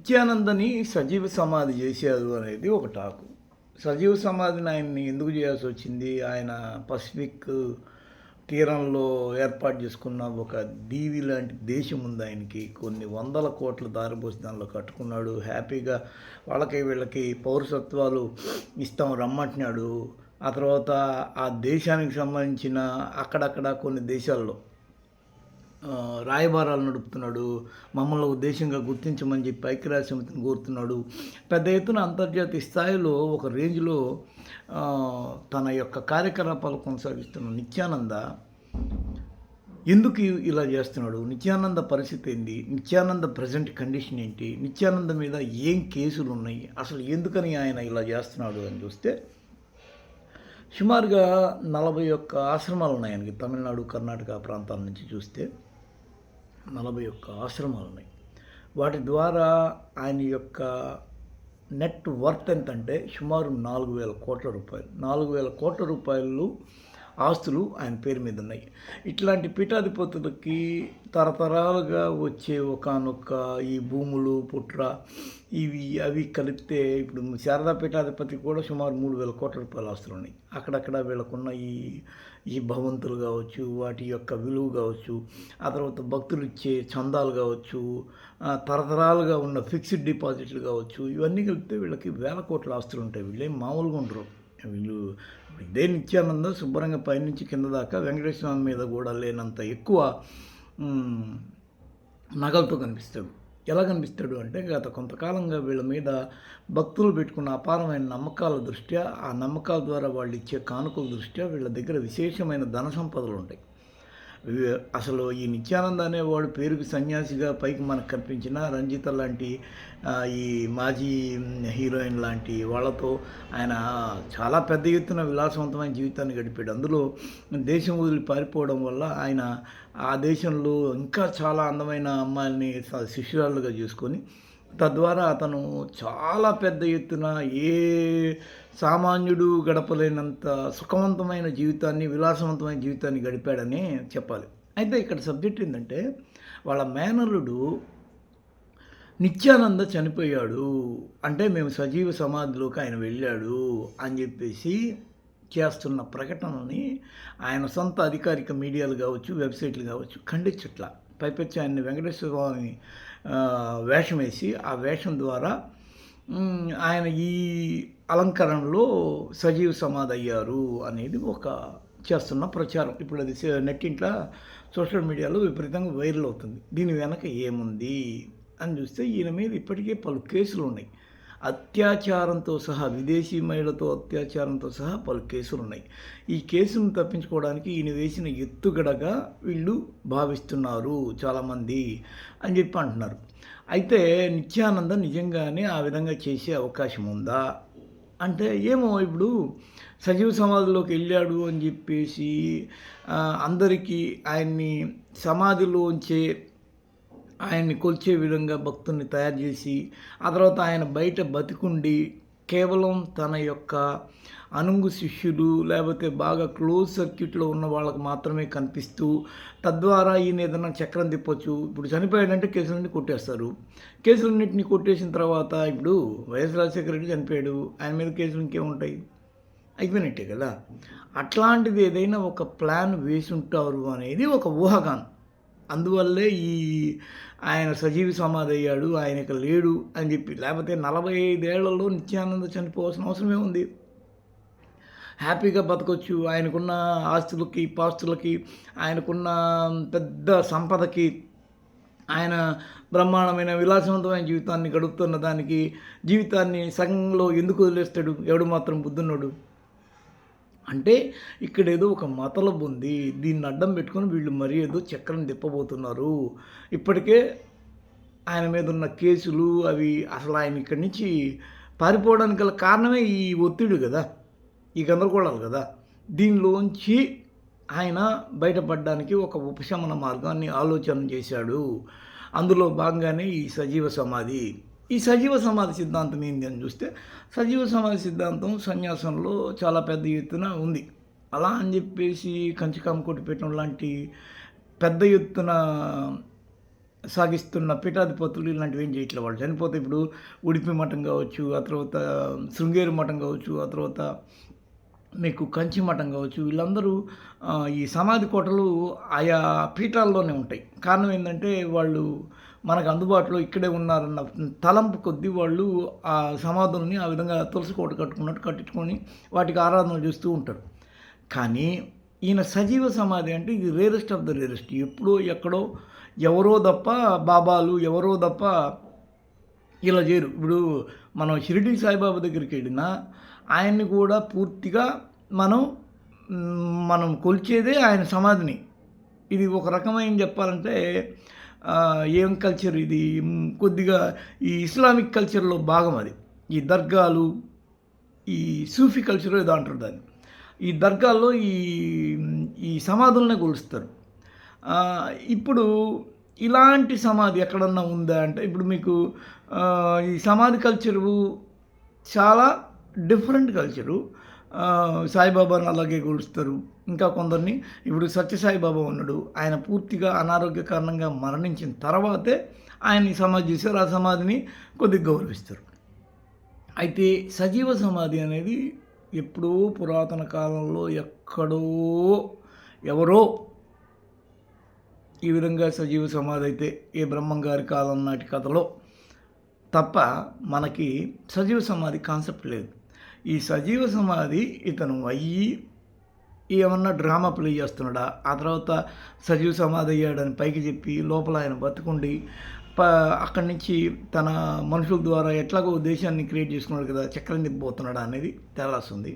నిత్యానందని సజీవ సమాధి చేశారు అనేది ఒక టాకు. సజీవ సమాధిని ఆయన్ని ఎందుకు చేయాల్సి వచ్చింది? ఆయన పసిఫిక్ తీరంలో ఏర్పాటు చేసుకున్న ఒక దీవి లాంటి దేశం ఉంది ఆయనకి. కొన్ని వందల కోట్ల దారిపోసి దానిలో కట్టుకున్నాడు. హ్యాపీగా వాళ్ళకి వీళ్ళకి పౌరసత్వాలు ఇస్తాం రమ్మంటున్నాడు. ఆ తర్వాత ఆ దేశానికి సంబంధించిన అక్కడక్కడ కొన్ని దేశాల్లో రాయబారాలు నడుపుతున్నాడు. మమ్మల్ని ఉద్దేశంగా గుర్తించమని చెప్పి ఐక్యరాజ్య సమితిని కోరుతున్నాడు. పెద్ద ఎత్తున అంతర్జాతీయ స్థాయిలో ఒక రేంజ్లో తన యొక్క కార్యకలాపాలు కొనసాగిస్తున్న నిత్యానంద ఎందుకు ఇలా చేస్తున్నాడు? నిత్యానంద పరిస్థితి ఏంటి? నిత్యానంద ప్రజెంట్ కండిషన్ ఏంటి? నిత్యానంద మీద ఏం కేసులు ఉన్నాయి? అసలు ఎందుకని ఆయన ఇలా చేస్తున్నాడు అని చూస్తే సుమారుగా 41 ఆశ్రమాలు ఉన్నాయి ఆయనకి. తమిళనాడు, కర్ణాటక ప్రాంతాల నుంచి చూస్తే 41 ఆశ్రమాలు ఉన్నాయి. వాటి ద్వారా ఆయన యొక్క నెట్ వర్త్ ఎంతంటే సుమారు 4,000 కోట్ల రూపాయలు. 4,000 కోట్ల రూపాయలు ఆస్తులు ఆయన పేరు మీద ఉన్నాయి. ఇట్లాంటి పీఠాధిపతులకి తరతరాలుగా వచ్చే ఒకానొక ఈ భూములు పుట్ర ఇవి అవి కలిపితే ఇప్పుడు శారదా పీఠాధిపతికి కూడా సుమారు 3,000 కోట్ల రూపాయల ఆస్తులు ఉన్నాయి. అక్కడక్కడ వీళ్ళకున్న ఈ భవంతులు కావచ్చు, వాటి యొక్క విలువ కావచ్చు, ఆ తర్వాత భక్తులు ఇచ్చే చందాలు కావచ్చు, తరతరాలుగా ఉన్న ఫిక్స్డ్ డిపాజిట్లు కావచ్చు, ఇవన్నీ కలిపితే వీళ్ళకి వేల కోట్ల ఆస్తులు ఉంటాయి. వీళ్ళేం మామూలుగా ఉండరు. వీళ్ళు ఇదే నిత్యానందం శుభ్రంగా పైనుంచి కింద దాకా వెంకటేశ్వర స్వామి మీద కూడా లేనంత ఎక్కువ నగలతో కనిపిస్తాడు. ఎలా కనిపిస్తాడు అంటే గత కొంతకాలంగా వీళ్ళ మీద భక్తులు పెట్టుకున్న అపారమైన నమ్మకాల దృష్ట్యా, ఆ నమ్మకాల ద్వారా వాళ్ళు ఇచ్చే కానుకల దృష్ట్యా వీళ్ళ దగ్గర విశేషమైన ధన సంపదలు ఉంటాయి. అసలు ఈ నిత్యానంద అనేవాడు పేరుకి సన్యాసిగా పైకి మనకు కనిపించిన రంజిత లాంటి ఈ మాజీ హీరోయిన్ లాంటి వాళ్ళతో ఆయన చాలా పెద్ద ఎత్తున విలాసవంతమైన జీవితాన్ని గడిపాడు. అందులో దేశం వదిలి పారిపోవడం వల్ల ఆయన ఆ దేశంలో ఇంకా చాలా అందమైన అమ్మాయిల్ని శిష్యురాలుగా చేసుకొని తద్వారా అతను చాలా పెద్ద ఎత్తున ఏ సామాన్యుడు గడపలేనంత సుఖవంతమైన జీవితాన్ని, విలాసవంతమైన జీవితాన్ని గడిపాడని చెప్పాలి. అయితే ఇక్కడ సబ్జెక్ట్ ఏంటంటే వాళ్ళ మేనల్లుడు నిత్యానంద చనిపోయాడు అంటే మేము సజీవ సమాధిలోకి ఆయన వెళ్ళాడు అని చెప్పేసి చేస్తున్న ప్రకటనని ఆయన సొంత అధికారిక మీడియాలు కావచ్చు, వెబ్సైట్లు కావచ్చు ఖండించట్ల. పైపెచ్చి ఆయన్ని వెంకటేశ్వర స్వామి వేషం వేసి ఆ వేషం ద్వారా ఆయన ఈ అలంకరణలో సజీవ సమాధి అయ్యారు అనేది ఒక చేస్తున్న ప్రచారం. ఇప్పుడు అది నెట్టింట్లో సోషల్ మీడియాలో విపరీతంగా వైరల్ అవుతుంది. దీని వెనక ఏముంది అని చూస్తే ఈయన మీద ఇప్పటికే పలు కేసులు ఉన్నాయి. అత్యాచారంతో సహా, విదేశీ మహిళతో అత్యాచారంతో సహా పలు కేసులు ఉన్నాయి. ఈ కేసును తప్పించుకోవడానికి ఈయన వేసిన ఎత్తుగడగా వీళ్ళు భావిస్తున్నారు చాలామంది అని చెప్పి అంటున్నారు. అయితే నిత్యానంద నిజంగానే ఆ విధంగా చేసే అవకాశం ఉందా అంటే ఏమో. ఇప్పుడు సజీవ సమాధిలోకి వెళ్ళాడు అని చెప్పేసి అందరికీ ఆయన్ని సమాధిలోంచే ఆయన్ని కొల్చే విధంగా భక్తుల్ని తయారు చేసి ఆ తర్వాత ఆయన బయట బతికుండి కేవలం తన యొక్క అనుంగు శిష్యులు లేకపోతే బాగా క్లోజ్ సర్క్యూట్లో ఉన్న వాళ్ళకి మాత్రమే కనిపిస్తూ తద్వారా ఈయన ఏదైనా చక్రం తిప్పొచ్చు. ఇప్పుడు చనిపోయాడంటే కేసులన్నీ కొట్టేస్తారు. కేసులన్నింటినీ కొట్టేసిన తర్వాత ఇప్పుడు వైఎస్ రాజశేఖర రెడ్డి చనిపోయాడు, ఆయన మీద కేసులు ఇంకేముంటాయి, అయిపోయినట్టే కదా. అట్లాంటిది ఏదైనా ఒక ప్లాన్ వేసి ఉంటారు అనేది ఒక ఊహాగానం. అందువల్లే ఆయన సజీవ సమాధి అయ్యాడు, ఆయనకు లేడు అని చెప్పి. లేకపోతే 45 ఏళ్లలో నిత్యానంద చనిపోవాల్సిన అవసరమే ఉంది. హ్యాపీగా బతకొచ్చు. ఆయనకున్న ఆస్తులకి పాస్తులకి, ఆయనకున్న పెద్ద సంపదకి, ఆయన బ్రహ్మాండమైన విలాసవంతమైన జీవితాన్ని గడుపుతున్న దానికి జీవితాన్ని సగంలో ఎందుకు వదిలేస్తాడు? ఎవడు మాత్రం బుద్ధున్నాడు అంటే ఇక్కడ ఏదో ఒక మతలబు ఉంది. దీన్ని అడ్డం పెట్టుకొని వీళ్ళు మరీ ఏదో చక్రం తిప్పబోతున్నారు. ఇప్పటికే ఆయన మీద ఉన్న కేసులు అవి అసలు ఆయన ఇక్కడి నుంచి పారిపోవడానికి గల కారణమే ఈ ఒత్తిడి కదా, ఈ గందరగోళాలు కదా. దీనిలోంచి ఆయన బయటపడడానికి ఒక ఉపశమన మార్గాన్ని ఆలోచన చేశాడు. అందులో భాగంగానే ఈ సజీవ సమాధి. ఈ సజీవ సమాధి సిద్ధాంతం ఏంటి అని చూస్తే సజీవ సమాధి సిద్ధాంతం సన్యాసంలో చాలా పెద్ద ఎత్తున ఉంది. అలా అని చెప్పేసి కంచికామకోటి పీఠం లాంటి పెద్ద ఎత్తున సాగిస్తున్న పీఠాధిపతులు ఇలాంటివి ఏం చేయట్లేదు. వాళ్ళు చనిపోతే ఇప్పుడు ఉడిపి మఠం కావచ్చు, ఆ తర్వాత శృంగేరి మఠం కావచ్చు, ఆ తర్వాత మీకు కంచి మఠం కావచ్చు, వీళ్ళందరూ ఈ సమాధి కోటలు ఆయా పీఠాల్లోనే ఉంటాయి. కారణం ఏందంటే వాళ్ళు మనకు అందుబాటులో ఇక్కడే ఉన్నారన్న తలంపు కొద్దీ వాళ్ళు ఆ సమాధుల్ని ఆ విధంగా తులసి కోట కట్టుకున్నట్టు కట్టించుకొని వాటికి ఆరాధనలు చేస్తూ ఉంటారు. కానీ ఈయన సజీవ సమాధి అంటే ఇది రేరెస్ట్ ఆఫ్ ద రేరెస్ట్. ఎప్పుడో ఎక్కడో ఎవరో తప్ప బాబాలు ఎవరో తప్ప ఇలా చేయరు. ఇప్పుడు మనం షిరిడి సాయిబాబా దగ్గరికి వెళ్ళినా ఆయన్ని కూడా పూర్తిగా మనం మనం కొలిచేదే ఆయన సమాధిని. ఇది ఒక రకమైన చెప్పాలంటే ఏం కల్చర్ ఇది, కొద్దిగా ఈ ఇస్లామిక్ కల్చర్‌లో భాగం అది. ఈ దర్గాలు, ఈ సూఫీ కల్చర్ ఏదో అంటారు దాన్ని. ఈ దర్గాల్లో ఈ సమాధులనే కొలుస్తారు. ఇప్పుడు ఇలాంటి సమాధి ఎక్కడన్నా ఉందా అంటే ఇప్పుడు మీకు ఈ సమాధి కల్చరు చాలా డిఫరెంట్ కల్చరు. సాయిబాబాని అలాగే కొలుస్తారు. ఇంకా కొందరిని ఇప్పుడు సత్యసాయిబాబా ఉన్నాడు. ఆయన పూర్తిగా అనారోగ్య కారణంగా మరణించిన తర్వాతే ఆయన్ని సమాధి చేశారు. ఆ సమాధిని కొద్దిగా గౌరవిస్తారు. అయితే సజీవ సమాధి అనేది ఎప్పుడో పురాతన కాలంలో ఎక్కడో ఎవరో ఈ విధంగా సజీవ సమాధి అయితే ఏ బ్రహ్మంగారి కాలం నాటి కథలో తప్ప మనకి సజీవ సమాధి కాన్సెప్ట్ లేదు. ఈ సజీవ సమాధి ఇతను అయ్యి ఏమన్నా డ్రామా ప్లే చేస్తున్నాడా, ఆ తర్వాత సజీవ సమాధి అయ్యాడని పైకి చెప్పి లోపల ఆయన బతుకుండి అక్కడి నుంచి తన మనుషుల ద్వారా ఎట్లాగో దేశాన్ని క్రియేట్ చేసుకున్నాడు కదా, చక్రం తిప్పిపోతున్నాడా అనేది తేలాల్సింది.